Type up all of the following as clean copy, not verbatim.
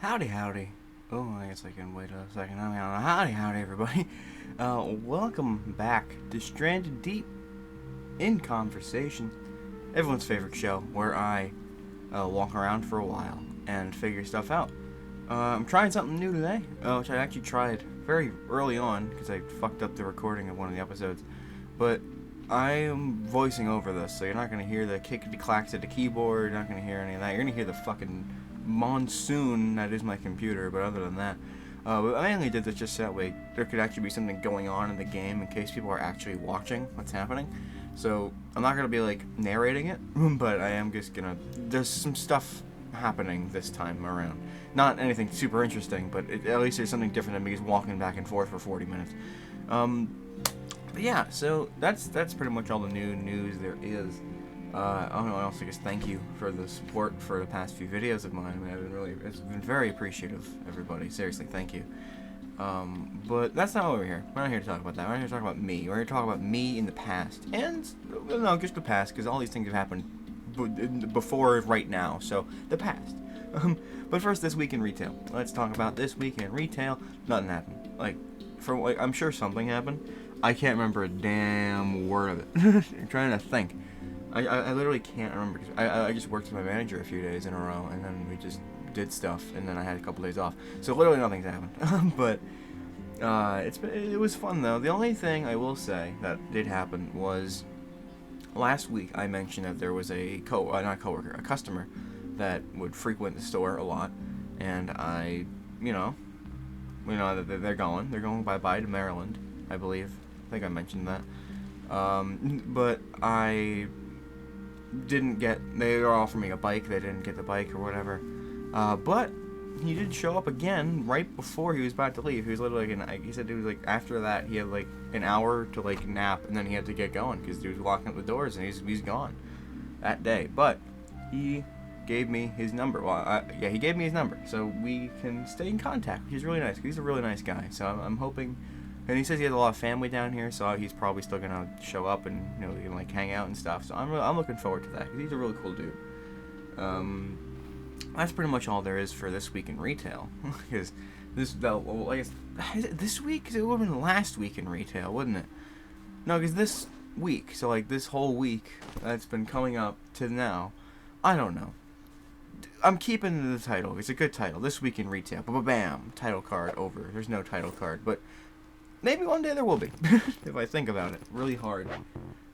Howdy, howdy. Oh, I guess I can wait a second. I mean, howdy, howdy, everybody. Welcome back to Stranded Deep in Conversation, everyone's favorite show where I walk around for a while and figure stuff out. I'm trying something new today, which I actually tried very early on because I fucked up the recording of one of the episodes. But I am voicing over this, so you're not going to hear the clickety-clacks at the keyboard, you're not going to hear any of that. You're going to hear the fucking monsoon that is my computer, but other than that, but I mainly did this just so that way there could actually be something going on in the game in case people are actually watching what's happening. So I'm not gonna be like narrating it, but I am just gonna. There's some stuff happening this time around. Not anything super interesting, but at least there's something different than me just walking back and forth for 40 minutes. But yeah, so that's pretty much all the new news there is. I don't know, I also just thank you for the support for the past few videos of mine. I mean, it's been very appreciative, everybody. Seriously, thank you. But that's not why we're here. We're not here to talk about that. We're here to talk about me. We're here to talk about me in the past. And, no, just the past, because all these things have happened before right now. So, the past. But first, this week in retail. Let's talk about this week in retail. Nothing happened. I'm sure something happened. I can't remember a damn word of it. I'm trying to think. I literally can't remember. I just worked with my manager a few days in a row, and then we just did stuff, and then I had a couple days off. So literally nothing's happened. But it was fun though. The only thing I will say that did happen was last week I mentioned that there was a customer that would frequent the store a lot, and that they're going bye to Maryland, I believe. I think I mentioned that. But they were offering me a bike. They didn't get the bike or whatever. But he did show up again right before he was about to leave. He was literally he said it was like after that he had like an hour to like nap, and then he had to get going because he was locking up the doors, and he's gone that day. But he gave me his number. He gave me his number, so we can stay in contact, which is really nice. He's a really nice guy, so I'm hoping. And he says he has a lot of family down here, so he's probably still gonna show up and we can like hang out and stuff. So I'm looking forward to that because he's a really cool dude. That's pretty much all there is for this week in retail. Because I guess this week, 'cause it would have been last week in retail, wouldn't it? No, because this week, so like this whole week that's been coming up to now, I don't know. I'm keeping the title. It's a good title. This week in retail. Bam, title card over. There's no title card, but. Maybe one day there will be, if I think about it really hard.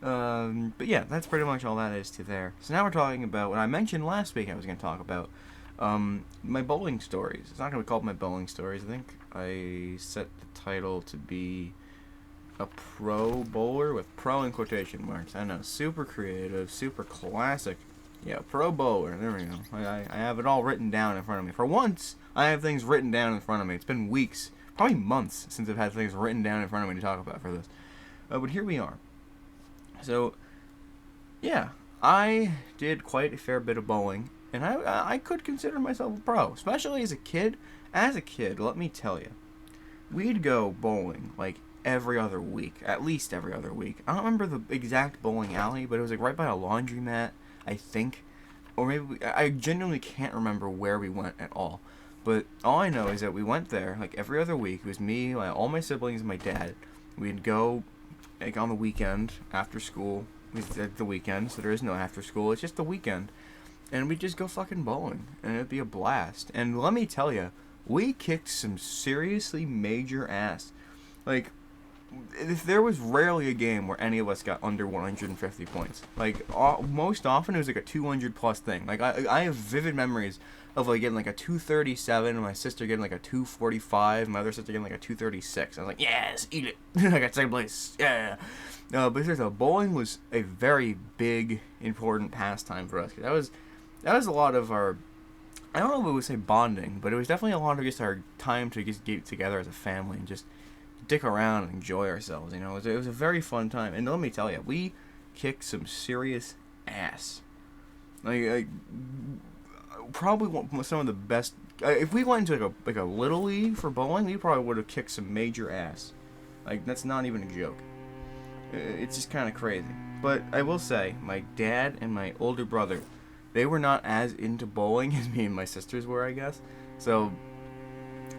But yeah, that's pretty much all that is to there. So now we're talking about what I mentioned last week I was going to talk about. My bowling stories. It's not going to be called my bowling stories. I think I set the title to be a pro bowler with pro in quotation marks. I know, super creative, super classic. Yeah, pro bowler. There we go. I have it all written down in front of me. For once, I have things written down in front of me. It's been weeks. Probably months since I've had things written down in front of me to talk about for this. But here we are. So, yeah, I did quite a fair bit of bowling, and I could consider myself a pro, especially as a kid. As a kid, let me tell you, we'd go bowling like every other week, at least every other week. I don't remember the exact bowling alley, but it was like right by a laundromat, I think. Or maybe, I genuinely can't remember where we went at all. But all I know is that we went there like every other week. It was me, all my siblings, and my dad. We'd go like on the weekend after school. It's the weekend, so there is no after school. It's just the weekend, and we'd just go fucking bowling, and it'd be a blast. And let me tell you, we kicked some seriously major ass. Like, if there was rarely a game where any of us got under 150 points. Like, most often it was like a 200 plus thing. Like, I have vivid memories of like getting like a 237, and my sister getting like a 245, my other sister getting like a 236. I was like, yes, eat it. I got second place. Yeah. But seriously, bowling was a very big, important pastime for us. That was a lot of our. I don't know if we would say bonding, but it was definitely a lot of just our time to just get together as a family and just dick around and enjoy ourselves. It was a very fun time. And let me tell you, we kicked some serious ass. Like probably some of the best. If we went into like a little league for bowling, we probably would have kicked some major ass. Like, that's not even a joke. It's just kind of crazy. But I will say, my dad and my older brother, they were not as into bowling as me and my sisters were, I guess. So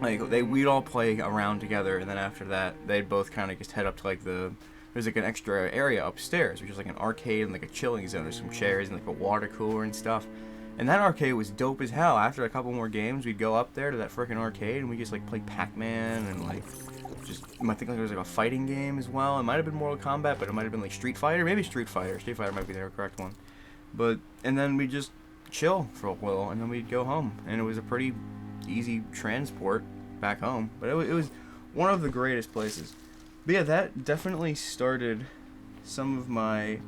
like we'd all play around together, and then after that they'd both kind of just head up to like there's like an extra area upstairs, which is like an arcade and like a chilling zone. There's some chairs and like a water cooler and stuff. And that arcade was dope as hell. After a couple more games, we'd go up there to that freaking arcade and we just like play Pac-Man and like just I think like there was like a fighting game as well. It might have been Mortal Kombat, but it might have been like Street Fighter, maybe Street Fighter. Street Fighter might be the correct one. But and then we just chill for a while and then we'd go home, and it was a pretty easy transport back home. But it was one of the greatest places. But yeah, that definitely started some of my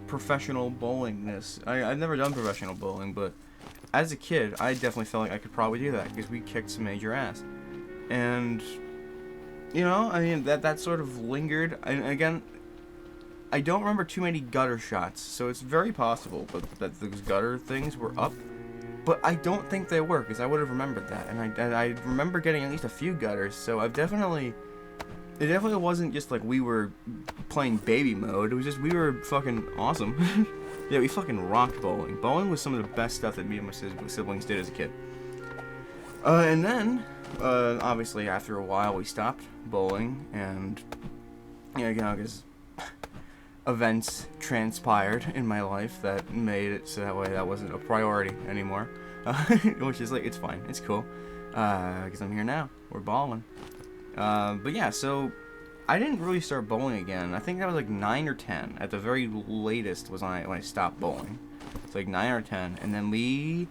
professional bowlingness. I've never done professional bowling, but as a kid, I definitely felt like I could probably do that because we kicked some major ass. And, that sort of lingered. And again, I don't remember too many gutter shots, so it's very possible that those gutter things were up. But I don't think they were, because I would have remembered that. And I remember getting at least a few gutters, so it definitely wasn't just like we were playing baby mode. It was just we were fucking awesome. Yeah, we fucking rocked bowling. Bowling was some of the best stuff that me and my siblings did as a kid. And then, obviously, after a while, we stopped bowling, and, because events transpired in my life that made it so that way that wasn't a priority anymore. Which is like, it's fine, it's cool, because I'm here now. We're bowling. But yeah, so I didn't really start bowling again. I think that was like 9 or 10 at the very latest was when I stopped bowling. It's like 9 or 10, and then we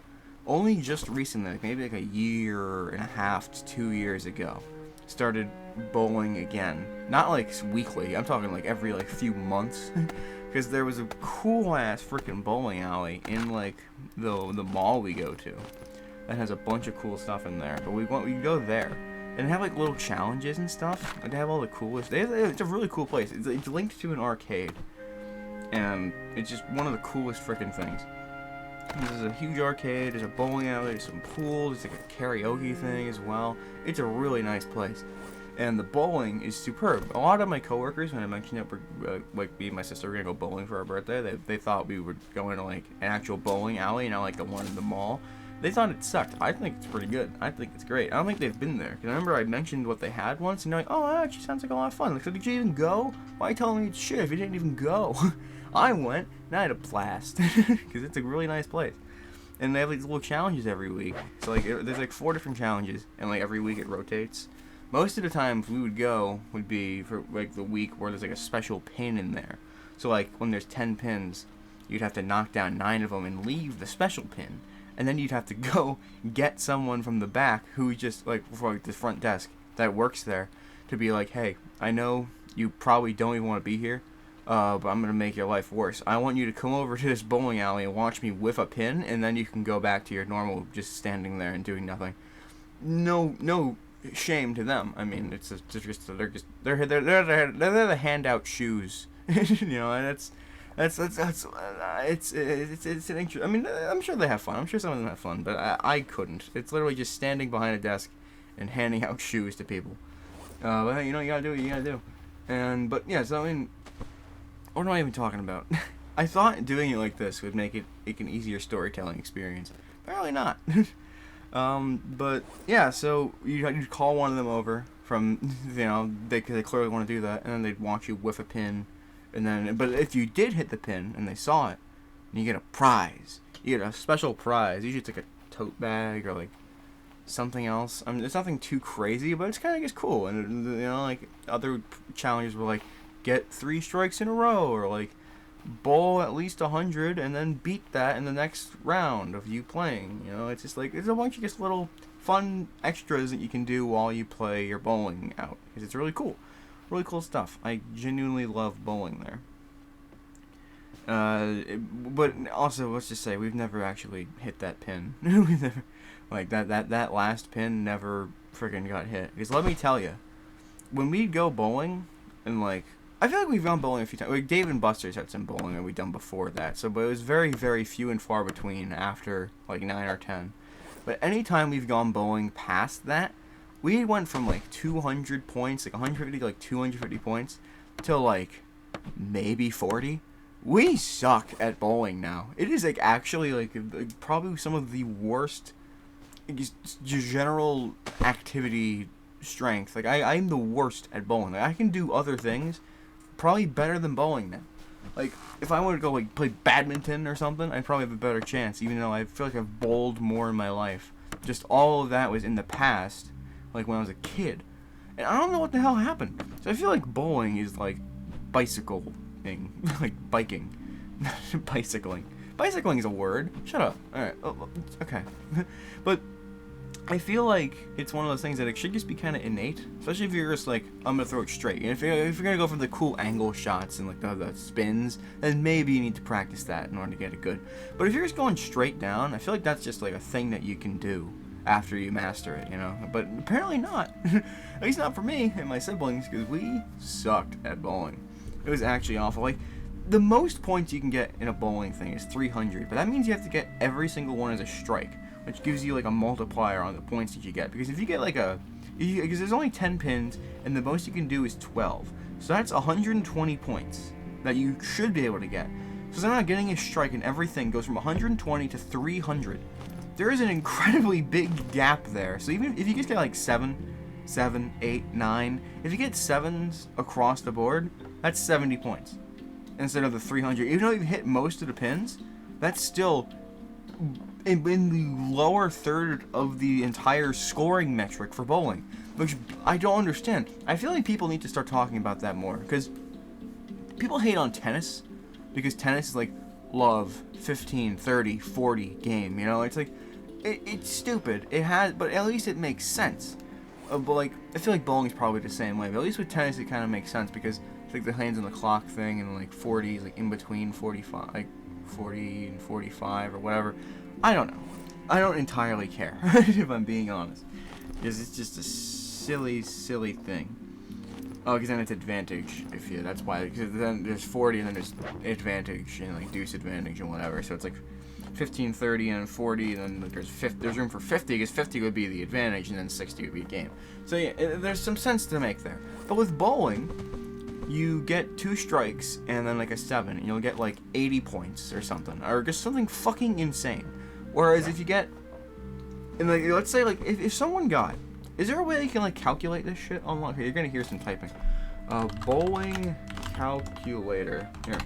only just recently, like maybe like a year and a half to 2 years ago, started bowling again. Not like weekly. I'm talking like every like few months, because there was a cool ass freaking bowling alley in like the mall we go to that has a bunch of cool stuff in there. But we go there. And they have like little challenges and stuff. Like, they have all the coolest. It's a really cool place. It's linked to an arcade, and it's just one of the coolest freaking things. There's a huge arcade. There's a bowling alley. There's some pools. There's like a karaoke thing as well. It's a really nice place, and the bowling is superb. A lot of my coworkers, when I mentioned that like me and my sister were gonna go bowling for our birthday, they thought we were going to like an actual bowling alley, not like the one in the mall. They thought it sucked. I think it's pretty good. I think it's great. I don't think they've been there. Because I remember I mentioned what they had once, and they're like, oh, that actually sounds like a lot of fun. Like, so did you even go? Why are you telling me it's shit if you didn't even go? I went, and I had a blast. Because it's a really nice place. And they have these little challenges every week. So, like, there's like 4 different challenges, and like every week it rotates. Most of the times we would go would be for like the week where there's like a special pin in there. So, like, when there's 10 pins, you'd have to knock down 9 of them and leave the special pin. And then you'd have to go get someone from the back who just, like, for like the front desk that works there to be like, hey, I know you probably don't even want to be here, but I'm going to make your life worse. I want you to come over to this bowling alley and watch me whiff a pin, and then you can go back to your normal just standing there and doing nothing. No shame to them. I mean, it's just they're the handout shoes, and it's an interest. I mean, I'm sure they have fun. I'm sure some of them have fun, but I couldn't. It's literally just standing behind a desk and handing out shoes to people. But hey, you gotta do what you gotta do. But yeah, so I mean, what am I even talking about? I thought doing it like this would make it an easier storytelling experience. Apparently not. But yeah, so you'd call one of them over from, they clearly want to do that, and then they'd watch you whiff a pin. And then, but if you did hit the pin and they saw it, you get a prize. You get a special prize. Usually it's like a tote bag or like something else. I mean, it's nothing too crazy, but it's kind of just cool. And like other challenges were like get 3 strikes in a row, or like bowl at least 100 and then beat that in the next round of you playing. It's just like it's a bunch of just little fun extras that you can do while you play your bowling out, because it's really cool. Really cool stuff. I genuinely love bowling there. But also, let's just say we've never actually hit that pin. We've never, like that last pin never friggin' got hit. Because let me tell you, when we go bowling, and like I feel like we've gone bowling a few times. Like Dave and Buster's had some bowling that we've done before that. So, but it was very, very few and far between after like 9 or 10. But anytime we've gone bowling past that, we went from like 200 points, like 150 to like 250 points, to like maybe 40. We suck at bowling now. It is like actually like probably some of the worst general activity strength. Like I'm the worst at bowling. Like, I can do other things probably better than bowling now. Like if I wanted to go like play badminton or something, I'd probably have a better chance. Even though I feel like I've bowled more in my life. Just all of that was in the past, like when I was a kid. And I don't know what the hell happened. So I feel like bowling is like bicycling, like biking, bicycling. Bicycling is a word. Shut up. All right. Oh, okay. But I feel like it's one of those things that it should just be kind of innate, especially if you're just like, I'm gonna throw it straight. And if you're gonna go for the cool angle shots and like the spins, then maybe you need to practice that in order to get it good. But if you're just going straight down, I feel like that's just like a thing that you can do after you master it, you know. But apparently not. At least not for me and my siblings, because we sucked at bowling. It was actually awful. Like, the most points you can get in a bowling thing is 300, but that means you have to get every single one as a strike, which gives you like a multiplier on the points that you get. Because if you get like because there's only 10 pins, and the most you can do is 12, so that's 120 points that you should be able to get. So they're not getting a strike, and everything goes from 120 to 300. There is an incredibly big gap there. So even if you just get like 7, 8, 9, if you get 7s across the board, that's 70 points instead of the 300. Even though you've hit most of the pins, that's still in the lower third of the entire scoring metric for bowling, which I don't understand. I feel like people need to start talking about that more, because people hate on tennis because tennis is like love 15, 30, 40 game, you know. It's like it's stupid. It has, but at least it makes sense. But like I feel like bowling is probably the same way, but at least with tennis it kind of makes sense, because it's like the hands on the clock thing, and like 40 is like in between 45, like 40 and 45 or whatever. I don't know. I don't entirely care if I'm being honest, because it's just a silly thing. Oh, because then it's advantage if you. That's why. Because then there's 40 and then there's advantage and like deuce advantage and whatever. So it's like 15, 30, and 40, and then there's room for 50, because 50 would be the advantage, and then 60 would be a game. So yeah, there's some sense to make there. But with bowling, you get 2 strikes and then like a 7, and you'll get like 80 points or something, or just something fucking insane. Whereas if you get, and like let's say like if someone got, is there a way you can like calculate this shit online? Okay, you're gonna hear some typing. Bowling calculator here.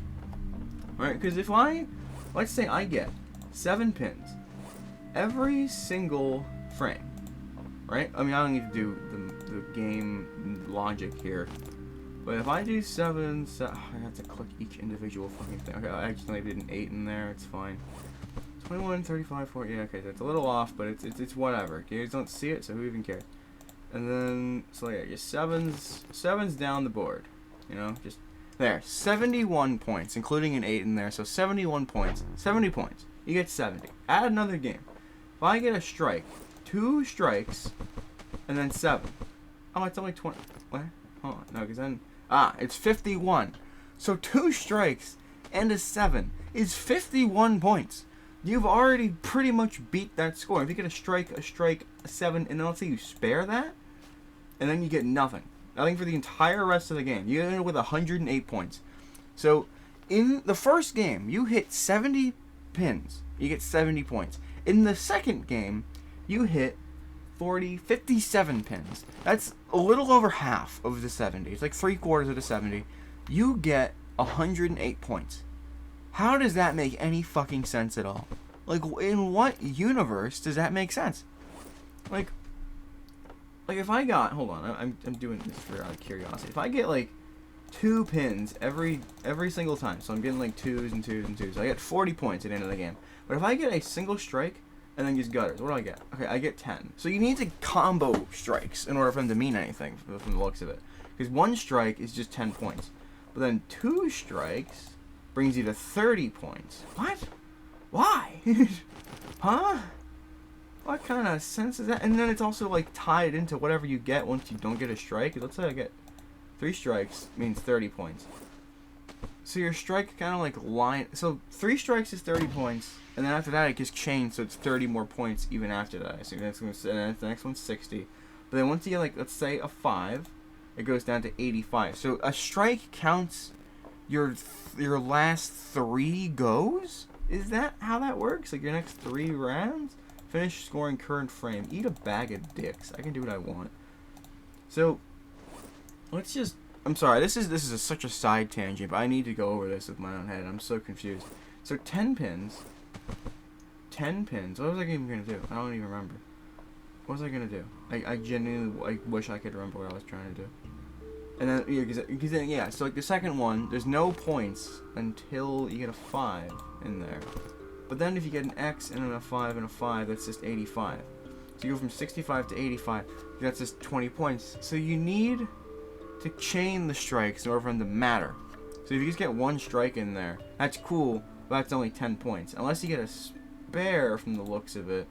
All right, because if let's say I get 7 pins every single frame, right? I mean, I don't need to do the game logic here, but if I do 7, I have to click each individual fucking thing. Okay, I accidentally did an 8 in there. It's fine. 21, 35, 40. Yeah, okay, that's a little off, but it's whatever. You guys don't see it, so who even cares? And then so yeah, just sevens down the board. You know, just there. 71 points, including an 8 in there. So 71 points. 70 points. You get 70. Add another game. If I get a strike, 2 strikes, and then 7. Oh, it's only 20. What? Hold on. No, because then it's 51. So 2 strikes and a 7 is 51 points. You've already pretty much beat that score. If you get a strike, a 7, and then let's say you spare that, and then you get nothing. Nothing for the entire rest of the game. You end up with 108 points. So, in the first game, you hit 70 pins. You get 70 points. In the second game, you hit 57 pins. That's a little over half of the 70. It's like 3/4 of the 70. You get 108 points. How does that make any fucking sense at all? Like, in what universe does that make sense? Like if I got, hold on, I'm doing this for out of curiosity. If I get like 2 pins every single time, so I'm getting like 2s and 2s and 2s, I get 40 points at the end of the game. But if I get a single strike and then use gutters, what do I get? Okay, I get 10. So you need to combo strikes in order for them to mean anything from the looks of it. Because 1 strike is just 10 points. But then 2 strikes brings you to 30 points. What? Why? Huh? What kind of sense is that? And then it's also like tied into whatever you get once you don't get a strike. Let's say I get 3 strikes means 30 points. So your strike kind of like line. So 3 strikes is 30 points, and then after that it gets changed, so it's 30 more points even after that. So the next one's 60. But then once you get like, let's say a 5, it goes down to 85. So a strike counts your last 3 goes? Is that how that works? Like your next 3 rounds? Finish scoring current frame. Eat a bag of dicks. I can do what I want. So let's just. I'm sorry. This is such a side tangent, but I need to go over this with my own head. I'm so confused. So 10 pins. 10 pins. What was I even gonna do? I don't even remember. What was I gonna do? I genuinely wish I could remember what I was trying to do. And then because then yeah. So like the second one, there's no points until you get a 5 in there. But then if you get an X and then a 5 and a 5, that's just 85. So you go from 65 to 85. That's just 20 points. So you need to chain the strikes in order for them to matter. So if you just get 1 strike in there, that's cool, but that's only 10 points. Unless you get a spare from the looks of it.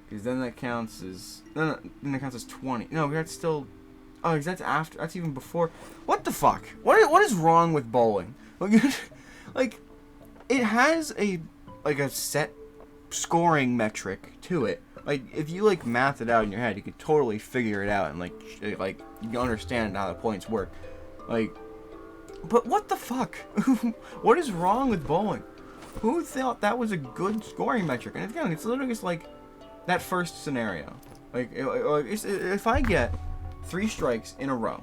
Because then that counts as... No, then that counts as 20. No, that's still... Oh, because that's after... That's even before... What the fuck? What is wrong with bowling? Like, it has a set scoring metric to it. Like, if you, like, math it out in your head, you could totally figure it out and, like, you can understand how the points work. Like, but what the fuck? What is wrong with bowling? Who thought that was a good scoring metric? And again, it's literally just, like, that first scenario. Like, if I get 3 strikes in a row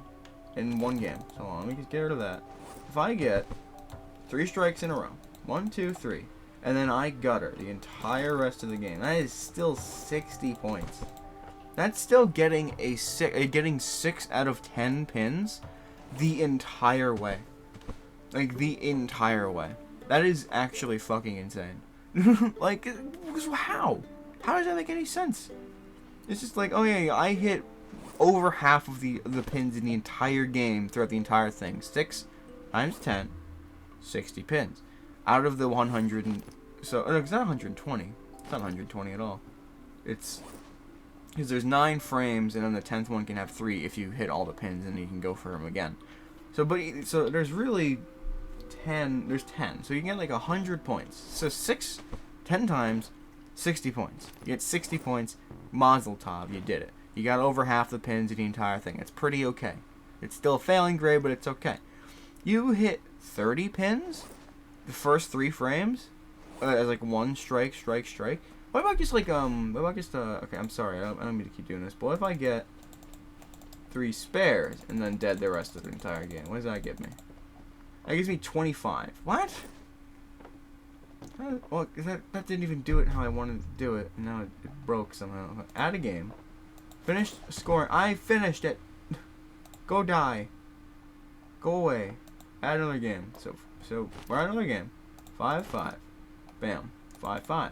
in one game, so let me just get rid of that. If I get 3 strikes in a row, 1, 2, 3, and then I gutter the entire rest of the game, that is still 60 points. That's still getting getting 6 out of 10 pins the entire way. Like, the entire way. That is actually fucking insane. Like, how? How does that make any sense? It's just like, oh yeah, I hit over half of the pins in the entire game throughout the entire thing. 6 times 10, 60 pins. Out of the 100 and... So, no, it's not 120. It's not 120 at all. It's... Because there's 9 frames, and then the 10th one can have 3 if you hit all the pins, and you can go for them again. So, so there's really 10... There's 10. So you can get like 100 points. So 10 times, 60 points. You get 60 points. Mazel tov, you did it. You got over half the pins in the entire thing. It's pretty okay. It's still a failing grade, but it's okay. You hit 30 pins the first 3 frames as like 1 strike. What about just like okay, I'm sorry, I don't mean to keep doing this, but what if I get 3 spares and then dead the rest of the entire game? What does that give me? That gives me 25. What? Well, that didn't even do it how I wanted to do it, and now it broke somehow. Add a game. Finished scoring. I finished it. Go die. Go away. Add another game. So we're at another game. 5-5. Bam. 5-5.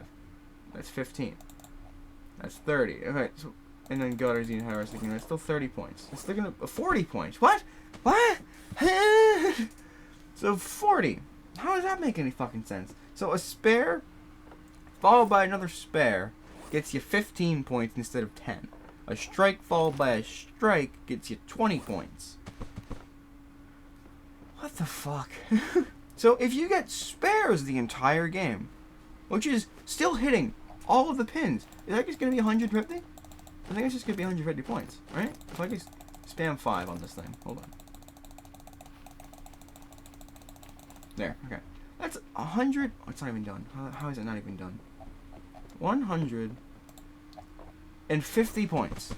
That's 15. That's 30. Okay, so and then gutters the entire rest of the game. That's still 30 points. It's still gonna 40 points. What? So 40. How does that make any fucking sense? So a spare followed by another spare gets you 15 points instead of 10. A strike followed by a strike gets you 20 points. What the fuck? So if you get spares the entire game, which is still hitting all of the pins, is that just going to be 150? I think it's just going to be 150 points, right? If I just spam 5 on this thing. Hold on. There, okay. That's 100... Oh, it's not even done. How is it not even done? 150 points.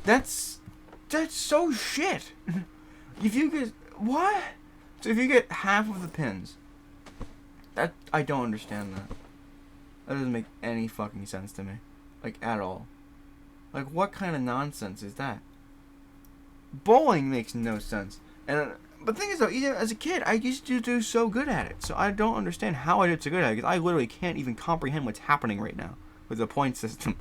That's so shit. If you get... What? So if you get half of the pins, that... I don't understand that. That doesn't make any fucking sense to me. Like, at all. Like, what kind of nonsense is that? Bowling makes no sense. And... But the thing is, though, even as a kid, I used to do so good at it. So I don't understand how I did so good at it, because I literally can't even comprehend what's happening right now with the point system.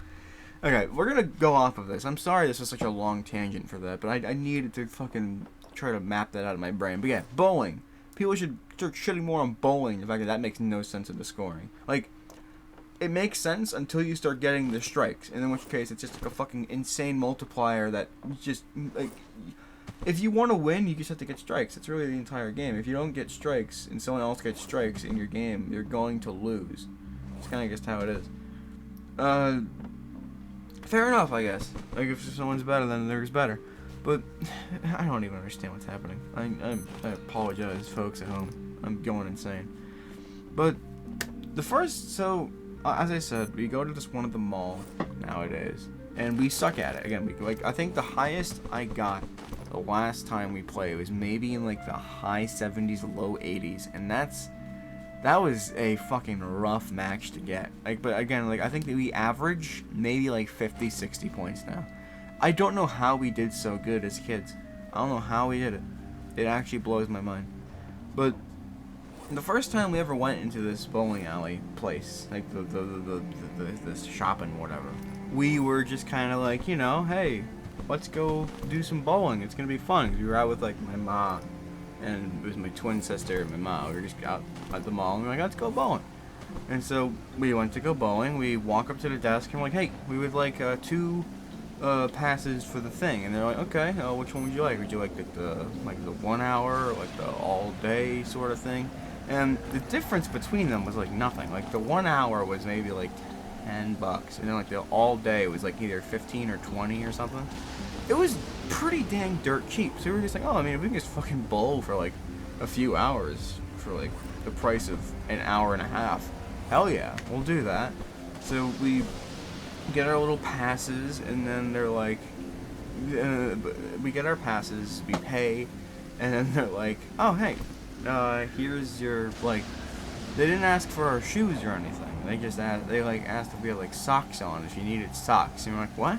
Okay, we're going to go off of this. I'm sorry this was such a long tangent for that, but I needed to fucking try to map that out of my brain. But yeah, bowling. People should start shitting more on bowling, the fact that that makes no sense of the scoring. Like, it makes sense until you start getting the strikes, and in which case it's just like a fucking insane multiplier that just, like... If you want to win, you just have to get strikes. It's really the entire game. If you don't get strikes and someone else gets strikes in your game, you're going to lose. It's kind of just how it is. Fair enough, I guess. Like, if someone's better, then theirs better. But I don't even understand what's happening. I apologize, folks at home. I'm going insane. But the first, so as I said, we go to this one at the mall nowadays, and we suck at it. Again, I think the highest I got the last time we played was maybe in like the high 70s, low 80s, and that was a fucking rough match to get. Like, but again, like I think that we average maybe like 50, 60 points now. I don't know how we did so good as kids. I don't know how we did it. It actually blows my mind. But the first time we ever went into this bowling alley place, like this shopping whatever, we were just kind of like, you know, hey, let's go do some bowling. It's gonna be fun. 'Cause we were out with like my mom, and it was my twin sister and my mom. We were just out at the mall, and we're like, let's go bowling. And so we went to go bowling. We walk up to the desk, and we're like, hey, we would like 2 passes for the thing. And they're like, okay, which one would you like? Would you like the 1 hour, or like the all day sort of thing? And the difference between them was like nothing. Like the 1 hour was maybe like $10, and then like the all day was like either 15 or 20 or something. It was pretty dang dirt cheap. So we were just like, oh, I mean, if we can just fucking bowl for like a few hours for like the price of an hour and a half, hell yeah, we'll do that. So we get our little passes, and then they're like, we get our passes, we pay, and then they're like, oh, hey, here's your, like, they didn't ask for our shoes or anything. They just asked, asked if we had like socks on, if you needed socks. And we're like, what?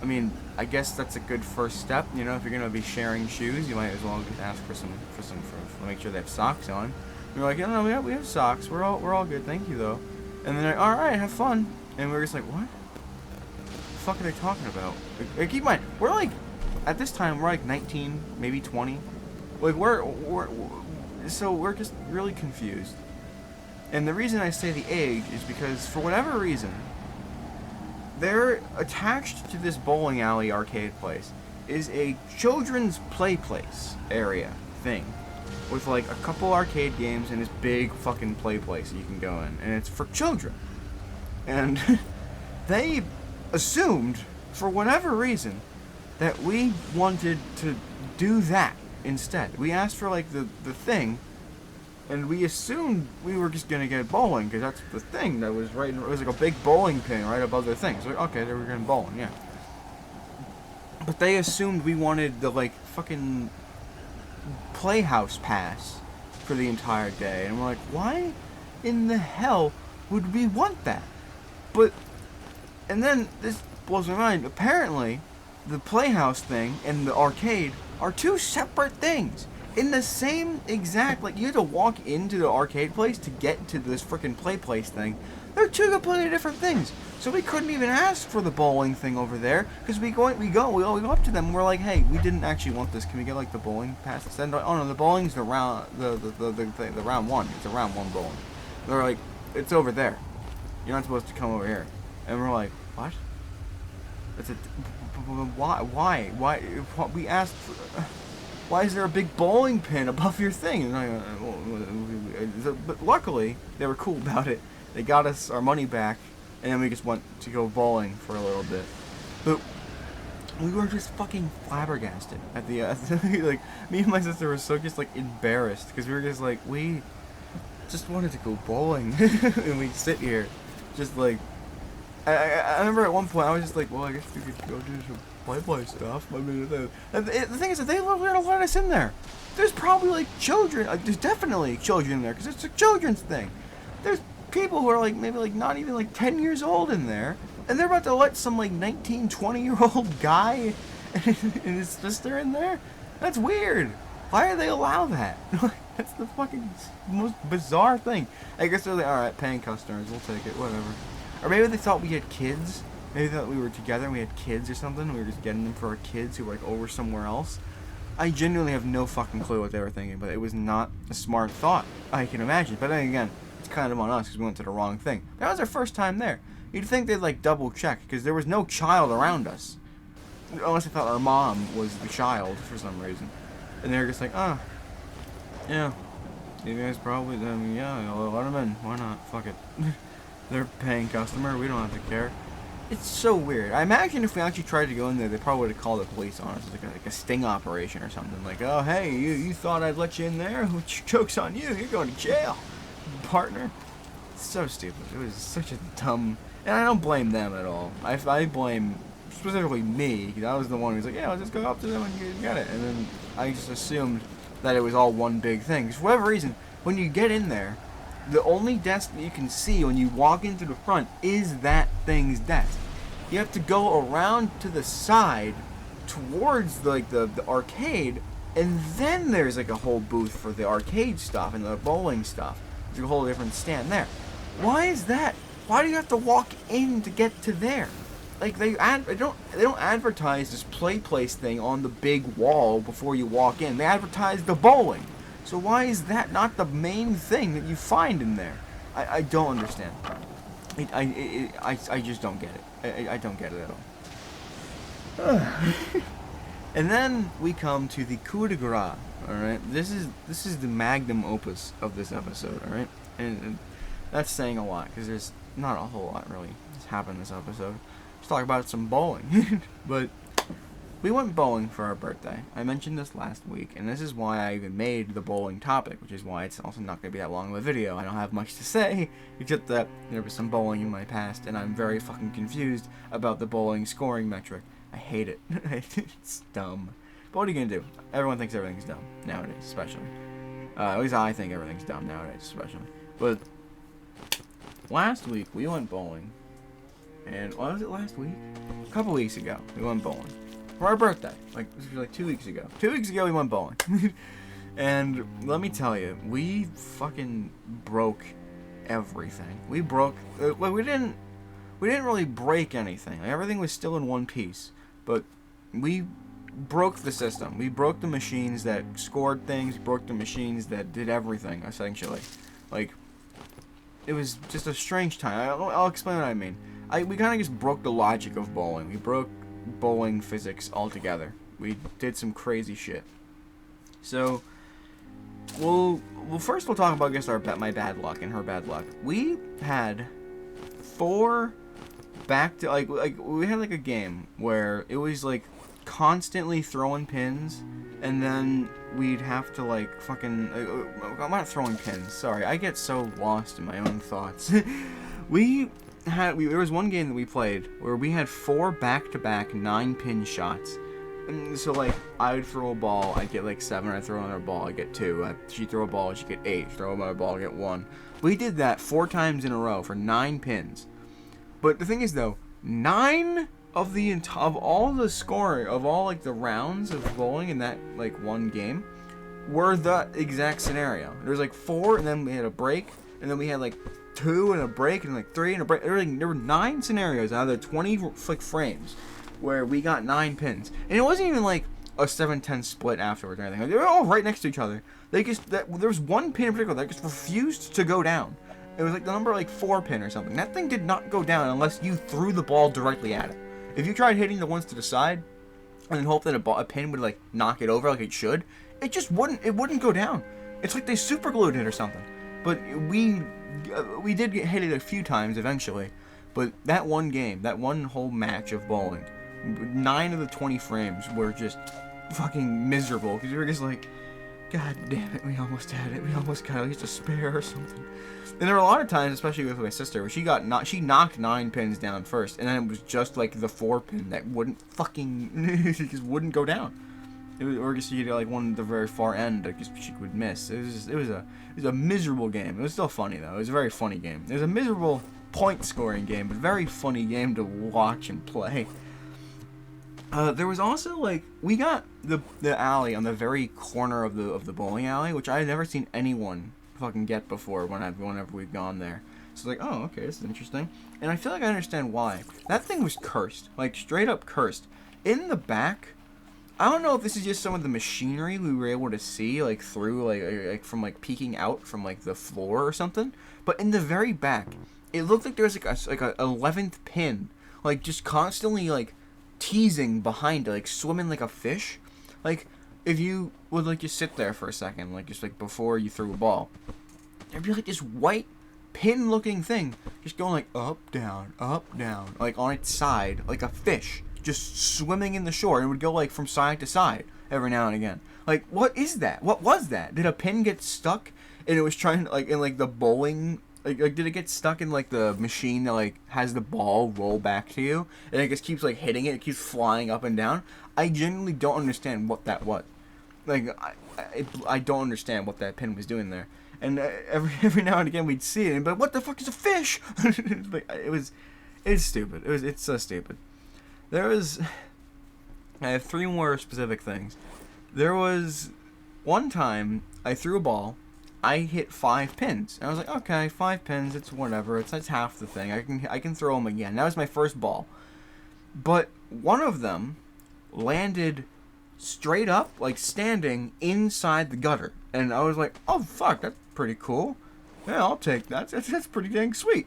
I mean, I guess that's a good first step. You know, if you're gonna be sharing shoes, you might as well just ask for make sure they have socks on. And we're like, no, we have socks. We're all good. Thank you though. And then they're like, all right, have fun. And we're just like, what? The fuck are they talking about? Like, keep in mind, we're like, at this time, we're like 19, maybe 20. Like so we're just really confused. And the reason I say the age is because, for whatever reason, they're attached to this bowling alley arcade place is a children's play place area thing with like a couple arcade games and this big fucking play place that you can go in, and it's for children. And they assumed, for whatever reason, that we wanted to do that instead. We asked for like the thing, and we assumed we were just gonna get bowling because that's the thing that was right. It was like a big bowling pin right above their thing. So okay, they were going bowling, yeah. But they assumed we wanted the like fucking playhouse pass for the entire day, and we're like, why in the hell would we want that? But and then this blows my mind. Apparently, the playhouse thing and the arcade are 2 separate things. In the same exact, like, you had to walk into the arcade place to get to this freaking play place thing. They're 2 completely different things. So we couldn't even ask for the bowling thing over there, because we go up to them and we're like, hey, we didn't actually want this. Can we get like the bowling pass instead? Oh no, the bowling's the round the round 1. It's a round 1 bowling. They're like, it's over there. You're not supposed to come over here. And we're like, what? It's a why? We asked for, why is there a big bowling pin above your thing? But luckily, they were cool about it. They got us our money back, and then we just went to go bowling for a little bit. But we were just fucking flabbergasted at the like, me and my sister were so just like embarrassed, because we were just like, we just wanted to go bowling. And we sit here just like, I remember at one point I was just like, well, I guess we could go do some play stuff. I mean, the thing is that they were gonna let us in there. There's probably like children. There's definitely children in there because it's a children's thing. There's people who are like maybe like not even like 10 years old in there, and they're about to let some like 19, 20-year-old guy and his sister in there. That's weird. Why do they allow that? That's the fucking most bizarre thing. I guess they're like, all right, paying customers, we'll take it, whatever. Or maybe they thought we had kids. Maybe they thought we were together and we had kids or something. We were just getting them for our kids who were like over somewhere else. I genuinely have no fucking clue what they were thinking, but it was not a smart thought, I can imagine. But then again, it's kind of on us because we went to the wrong thing. That was our first time there. You'd think they'd like double check because there was no child around us. Unless they thought our mom was the child for some reason. And they were just like, oh, yeah, you guys probably, yeah, let them in. Why not? Fuck it. They're paying customer. We don't have to care. It's so weird. I imagine if we actually tried to go in there, they probably would have called the police on us, like a sting operation or something. Like, oh, hey, you thought I'd let you in there? Joke's on you. You're going to jail, partner. It's so stupid. It was such a dumb... And I don't blame them at all. I blame specifically me. I was the one who's like, yeah, I'll just go up to them and you get it. And then I just assumed that it was all one big thing. Because for whatever reason, when you get in there, the only desk that you can see when you walk into the front is that thing's desk. You have to go around to the side towards like the arcade, and then there's like a whole booth for the arcade stuff and the bowling stuff. There's a whole different stand there. Why is that? Why do you have to walk in to get to there? Like they don't advertise this play place thing on the big wall before you walk in. They advertise the bowling. So why is that not the main thing that you find in there? I don't understand. I just don't get it. I don't get it at all. And then we come to the coup de grace. All right, this is the magnum opus of this episode. All right, and that's saying a lot because there's not a whole lot really that's happened this episode. Let's talk about some bowling. But we went bowling for our birthday. I mentioned this last week, and this is why I even made the bowling topic, which is why it's also not going to be that long of a video. I don't have much to say, except that there was some bowling in my past, and I'm very fucking confused about the bowling scoring metric. I hate it. It's dumb. But what are you going to do? Everyone thinks everything's dumb, nowadays, especially. At least I think everything's dumb nowadays, especially. But last week, we went bowling, and what was it last week? A couple weeks ago, we went bowling. For our birthday, this was 2 weeks ago. 2 weeks ago we went bowling, and let me tell you, we fucking broke everything. We broke. We didn't really break anything. Everything was still in one piece, but we broke the system. We broke the machines that scored things. Broke the machines that did everything. Essentially, it was just a strange time. I'll explain what I mean. We kind of just broke the logic of bowling. We broke bowling physics altogether. We did some crazy shit. So, first we'll talk about, I guess, my bad luck and her bad luck. We had 4 back to we had a game where it was constantly throwing pins, and then we'd have to fucking I'm not throwing pins. Sorry, I get so lost in my own thoughts. There was one game that we played where we had 4 back-to-back 9-pin shots. And so, I would throw a ball, I'd get 7, I'd throw another ball, I'd get 2. She'd throw a ball, she'd get 8. Throw another ball, I'd get 1. We did that 4 times in a row for 9 pins. But the thing is, though, 9 of all the scoring, of all, the rounds of bowling in that, one game, were the exact scenario. There was, 4, and then we had a break, and then we had, 2 and a break, and 3 and a break. There were 9 scenarios out of the 20 frames where we got 9 pins, and it wasn't even a 7-10 split afterwards or anything. They were all right next to each other. There was one pin in particular that just refused to go down. It was the number 4 pin or something. That thing did not go down unless you threw the ball directly at it. If you tried hitting the ones to the side and then hope that a pin would knock it over like it should, it just wouldn't. It wouldn't go down. It's like they super glued it or something. But we did get hit it a few times eventually, but that one game, that one whole match of bowling, 9 of the 20 frames were just fucking miserable because we were just God damn it, we almost had it. We almost got at least a spare or something. And there were a lot of times, especially with my sister, where she knocked 9 pins down first, and then it was just the 4 pin that wouldn't fucking just wouldn't go down. Or just you get one at the very far end that she would miss. It was a miserable game. It was still funny though. It was a very funny game. It was a miserable point scoring game, but very funny game to watch and play. There was also we got the alley on the very corner of the bowling alley, which I had never seen anyone fucking get before whenever we've gone there. So oh, okay, this is interesting. And I feel I understand why. That thing was cursed, straight up cursed. In the back, I don't know if this is just some of the machinery we were able to see through from peeking out from the floor or something, but in the very back, it looked like there was a 11th pin, just constantly teasing behind it, swimming like a fish. If you would just sit there for a second, just before you threw a ball, there'd be this white pin-looking thing just going like up, down, like on its side, like a fish just swimming in the shore, and it would go like from side to side every now and again. Like, what is that? What was that? Did a pin get stuck and it was trying to, like, in like the bowling, like did it get stuck in like the machine that like has the ball roll back to you, and it just keeps like hitting it, it keeps flying up and down? I genuinely don't understand what that was. Like, I don't understand what that pin was doing there. And every now and again we'd see it, and be like, what the fuck is a fish? Like, it's stupid. It's so stupid. I have 3 more specific things. There was one time I threw a ball, I hit 5 pins. And I was like, okay, 5 pins, it's whatever. That's half the thing. I can throw them again. That was my first ball. But one of them landed straight up, like standing inside the gutter. And I was like, oh fuck, that's pretty cool. Yeah, I'll take that. That's pretty dang sweet.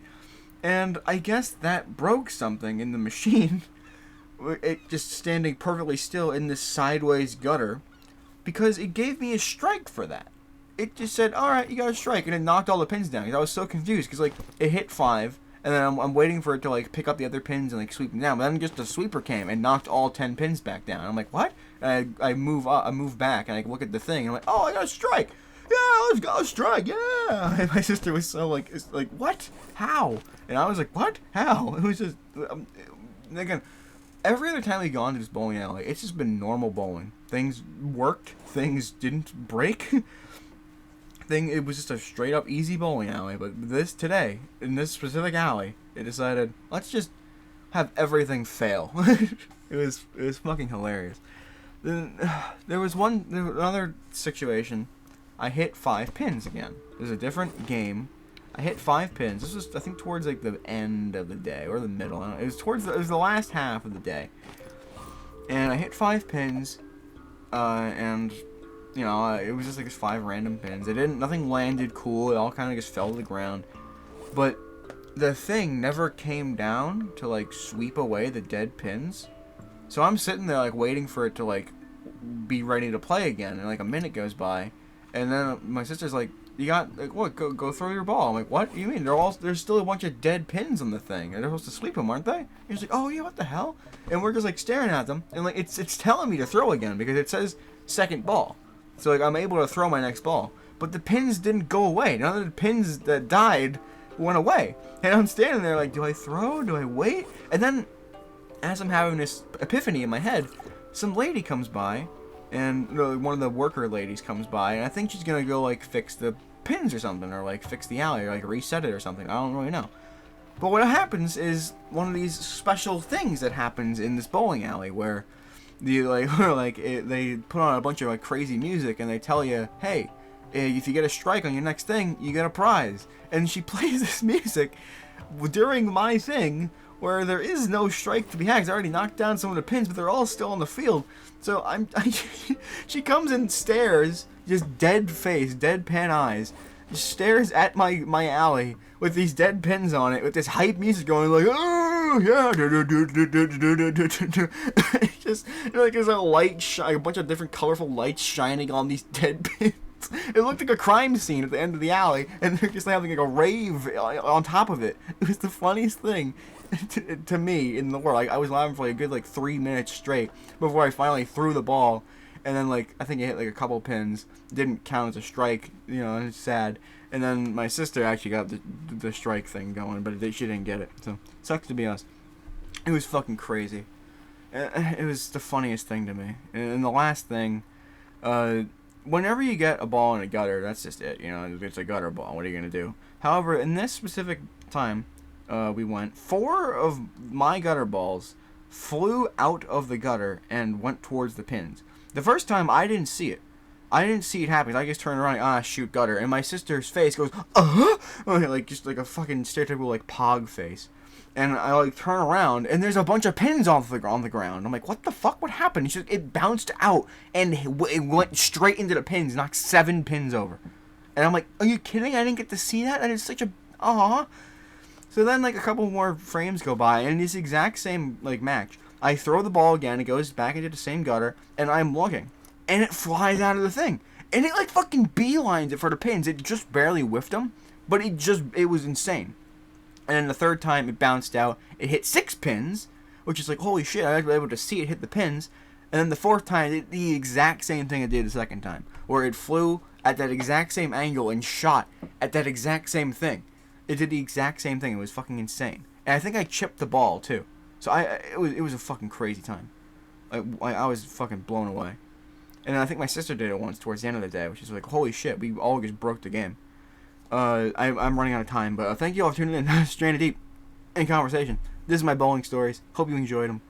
And I guess that broke something in the machine. It just standing perfectly still in this sideways gutter, because it gave me a strike for that. It just said, alright, you got a strike, and it knocked all the pins down. Cause I was so confused, because like it hit 5, and then I'm waiting for it to like pick up the other pins and like sweep them down, but then just the sweeper came and knocked all 10 pins back down. I'm like, what? And I move back, and I look at the thing, and I'm like, oh, I got a strike! Yeah, let's go, strike, yeah! And my sister was so like, what? How? And I was like, what? How? It was just, again, every other time we've gone to this bowling alley, it's just been normal bowling. Things worked, things didn't break. It was just a straight up easy bowling alley. But today, in this specific alley, it decided, let's just have everything fail. It was fucking hilarious. Then there was another situation. I hit 5 pins again. There's a different game. I hit 5 pins. This was, I think, towards like the end of the day or the middle. I don't know. It was the last half of the day. And I hit 5 pins, and you know, it was just like 5 random pins. Nothing landed cool. It all kind of just fell to the ground. But the thing never came down to like sweep away the dead pins. So I'm sitting there like waiting for it to like be ready to play again, and like a minute goes by, and then my sister's like, you got, like, what, go throw your ball. I'm like, what do you mean? There's still a bunch of dead pins on the thing, and they're supposed to sweep them, aren't they? And he's like, oh yeah, what the hell? And we're just like staring at them, and like it's telling me to throw again because it says second ball. So like I'm able to throw my next ball, but the pins didn't go away. None of the pins that died went away, and I'm standing there like, do I throw? Do I wait? And then, as I'm having this epiphany in my head, some lady comes by, and one of the worker ladies comes by, and I think she's gonna go like fix the pins or something, or like fix the alley, or like reset it or something. I don't really know. But what happens is one of these special things that happens in this bowling alley where they put on a bunch of like crazy music, and they tell you, hey, if you get a strike on your next thing, you get a prize. And she plays this music during my thing, where there is no strike to be had. 'Cause I already knocked down some of the pins, but they're all still on the field. So she comes and stares, just dead face, deadpan eyes, just stares at my alley with these dead pins on it, with this hype music going like, oh yeah, just like there's a bunch of different colorful lights shining on these dead pins. It looked like a crime scene at the end of the alley, and they're just having like a rave on top of it. It was the funniest thing to me in the world. I was laughing for like a good like 3 minutes straight before I finally threw the ball, and then like I think it hit like a couple pins, didn't count as a strike, and it's sad. And then my sister actually got the strike thing going, but she didn't get it, so sucks to be us. It was fucking crazy. It was the funniest thing to me. And the last thing, whenever you get a ball in a gutter, that's just it. It's a gutter ball. What are you gonna do? However, in this specific time, we went, 4 of my gutter balls flew out of the gutter and went towards the pins. The first time, I didn't see it. I didn't see it happen. I just turned around, like, shoot, gutter. And my sister's face goes, like, just like a fucking stereotypical, like, pog face. And I, like, turn around, and there's a bunch of pins on the ground. I'm like, what the fuck? What happened? It bounced out, and it went straight into the pins, knocked 7 pins over. And I'm like, are you kidding? I didn't get to see that? That is such a... So then, like, a couple more frames go by, and this exact same, like, match. I throw the ball again, it goes back into the same gutter, and I'm looking. And it flies out of the thing. And it, like, fucking beelines it for the pins. It just barely whiffed them. But it was insane. And then the third time it bounced out, it hit 6 pins, which is like, holy shit, I was able to see it hit the pins. And then the fourth time, it did the exact same thing it did the second time, where it flew at that exact same angle and shot at that exact same thing. It did the exact same thing. It was fucking insane. And I think I chipped the ball too. So it was a fucking crazy time. I was fucking blown away. And then I think my sister did it once towards the end of the day, which is like, holy shit, we all just broke the game. I'm running out of time, but thank you all for tuning in. Stranded Deep in Conversation. This is my bowling stories. Hope you enjoyed them.